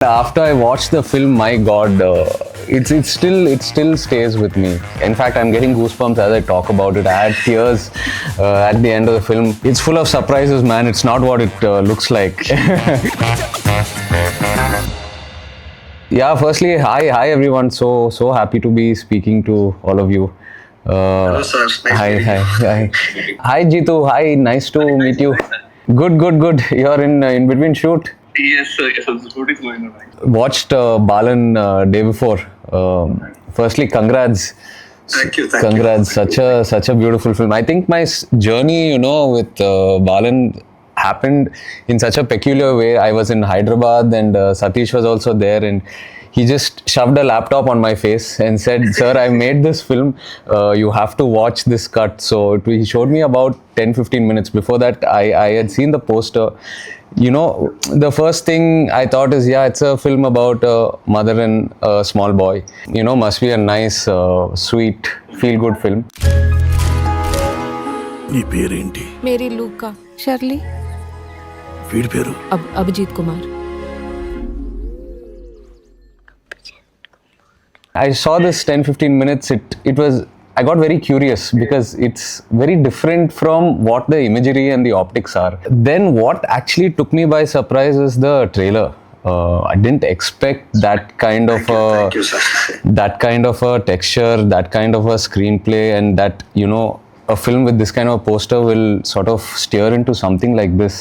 After I watched the film, my God, it still stays with me. In fact, I'm getting goosebumps as I talk about it. I had tears at the end of the film. It's full of surprises, man. It's not what it looks like. Yeah, firstly, hi everyone. So happy to be speaking to all of you. Hello, sir. Hi. Hi, Jitu. Hi, nice to meet you. Good. You're in between shoot. Yes, sir. Yes, the shoot is going on. Watched Balan day before. Firstly, congrats. Thank you. Congrats. Such a beautiful film. I think my journey, with Balan happened in such a peculiar way. I was in Hyderabad and Satish was also there, and he just shoved a laptop on my face and said, "Sir, I made this film. You have to watch this cut." So he showed me about 10-15 minutes. Before that, I had seen the poster. The first thing I thought is, yeah, it's a film about a mother and a small boy. Must be a nice, sweet, feel-good film. నీ పేరేంటి? Mary లూకా. Shirley. వీడి పేరు? Abhijit Kumar. I saw this 10-15 minutes. I got very curious because it's very different from what the imagery and the optics are. Then what actually took me by surprise is the trailer. I didn't expect that kind of that kind of a texture, that kind of a screenplay, and that a film with this kind of a poster will sort of steer into something like this.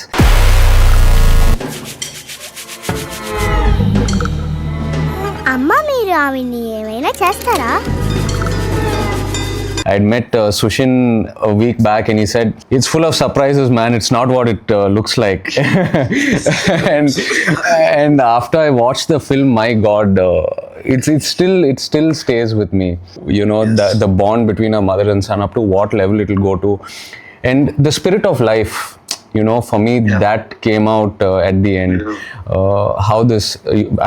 అమ్మ మీరు ఆవిడ్ని ఏమైనా చేస్తారా? I had met Sushin a week back and he said, "It's full of surprises, man. It's not what it looks like." and after I watched the film, my God, it still stays with me. The bond between a mother and son, up to what level it will go to, and the spirit of life. For me, that came out at the end. How this,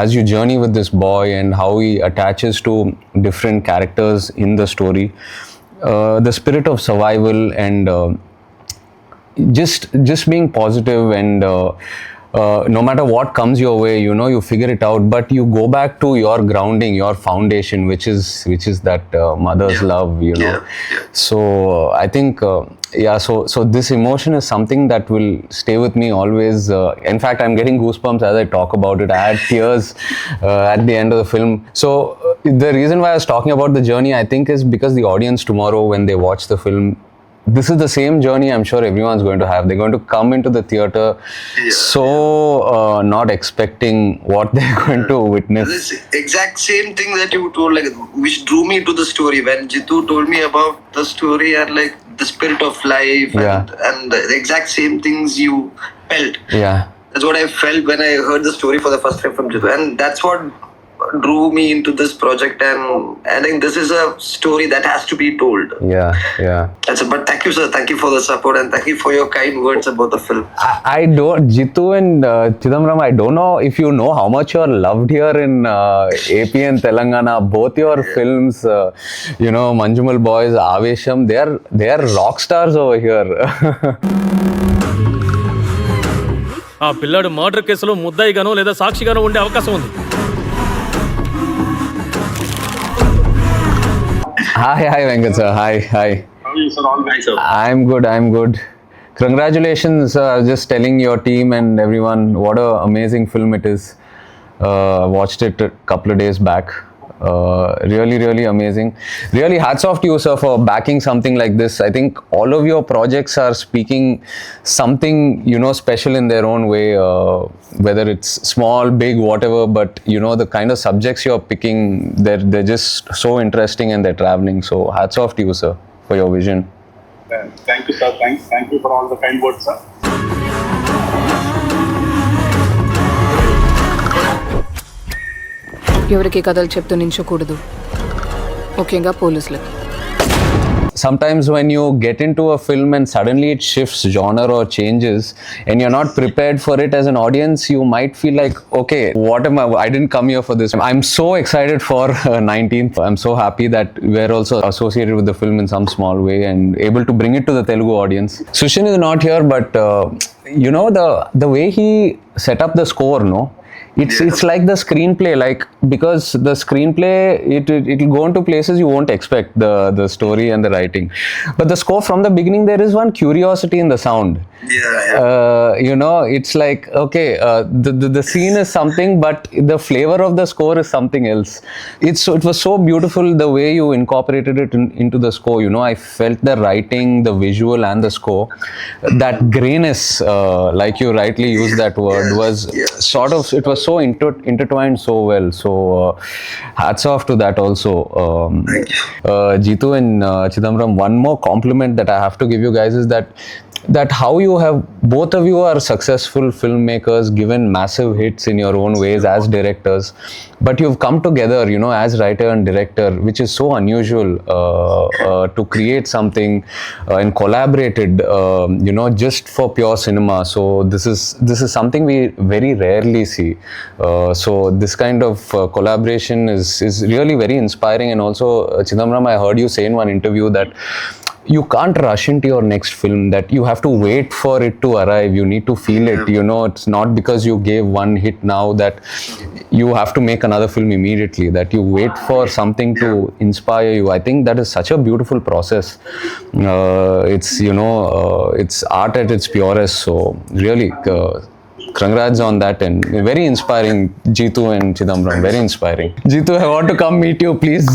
as you journey with this boy and how he attaches to different characters in the story. The spirit of survival and just being positive and no matter what comes your way, you figure it out, but you go back to your grounding, your foundation, which is that mother's love. So I think so this emotion is something that will stay with me always. In fact, I'm getting goosebumps as I talk about it. I had tears at the end of the film. So the reason why I was talking about the journey, I think, is because the audience tomorrow, when they watch the film, this is the same journey I'm sure everyone's going to have. They're going to come into the theater not expecting what they're going to witness. This exact same thing that you told, which drew me to the story. When Jitu told me about the story and the spirit of life and the exact same things you felt. Yeah. That's what I felt when I heard the story for the first time from Jitu. And that's what drew me into this project, and I think this is a story that has to be told. But thank you, sir. Thank you for the support and thank you for your kind words about the film. I don't, Jitu and Chidambaram, I don't know if you know how much you're loved here in AP and Telangana. Both your films, Manjumal Boys, Avesham, they are rock stars over here. ఆ పిల్లాడు murder కేసులో ముద్దాయిగానో లేదా సాక్షిగానో ఉండే అవకాశం ఉంది. Hi Venkat sir. Hi. How are you, sir? All nice, sir. I'm good. Congratulations. I was just telling your team and everyone what a amazing film it is. Watched it a couple of days back. Really amazing. Really hats off to you, sir, for backing something like this. I think all of your projects are speaking something special in their own way, whether it's small, big, whatever, but the kind of subjects you're picking, they're just so interesting and they're traveling. So hats off to you, sir, for your vision. Thank you, sir. Thank you for all the kind words, sir. ఎవరికి కథలు చెప్తూ నించకూడదు, ముఖ్యంగా పోలీసులకి. Sometimes when you get into a film and suddenly it shifts genre or changes and you're not prepared for it as an audience, you might feel like, okay, I didn't come here for this. I'm so excited for 19th. I'm so happy that we're also associated with the film in some small way and able to bring it to the Telugu audience. Sushin is not here, but the way he set up the score, it's like the screenplay, like, because the screenplay it'll go into places you won't expect, the story and the writing, but the score from the beginning, there is one curiosity in the sound. You know, it's like, okay, the scene is something, but the flavor of the score is something else. It was so beautiful the way you incorporated it into the score. You know, I felt the writing, the visual, and the score. That grayness, like you rightly used that word, was sort of, it was so intertwined so well. So hats off to that also. Jitu and Chidambaram, one more compliment that I have to give you guys is that how you have, both of you are successful filmmakers, given massive hits in your own ways as directors, but you've come together, you know, as writer and director, which is so unusual, to create something and collaborated, you know, just for pure cinema. So this is something we very rarely see. So this kind of collaboration is really very inspiring. And also, Chidambaram, I heard you say in one interview that you can't rush into your next film, that you have to wait for it to arrive. You need to feel it. You know, it's not because you gave one hit now that you have to make another film immediately, that you wait for something to inspire you. I think that is such a beautiful process. It's, you know, it's art at its purest. So really, congrats on that, and very inspiring, Jitu and Chidambaram, very inspiring. Jitu, I want to come meet you. Please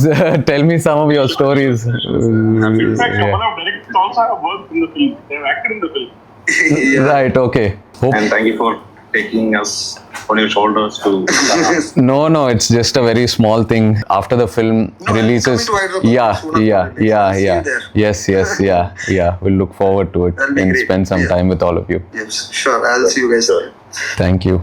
tell me some of your stories. In fact, a couple of directors also have worked in the film. They have acted in the film. Right, okay. And thank you for taking us on your shoulders to... No, it's just a very small thing. After the film releases, yeah. Yes, yeah. We'll look forward to it and spend some time with all of you. Yes, sure. I'll see you guys. Thank you.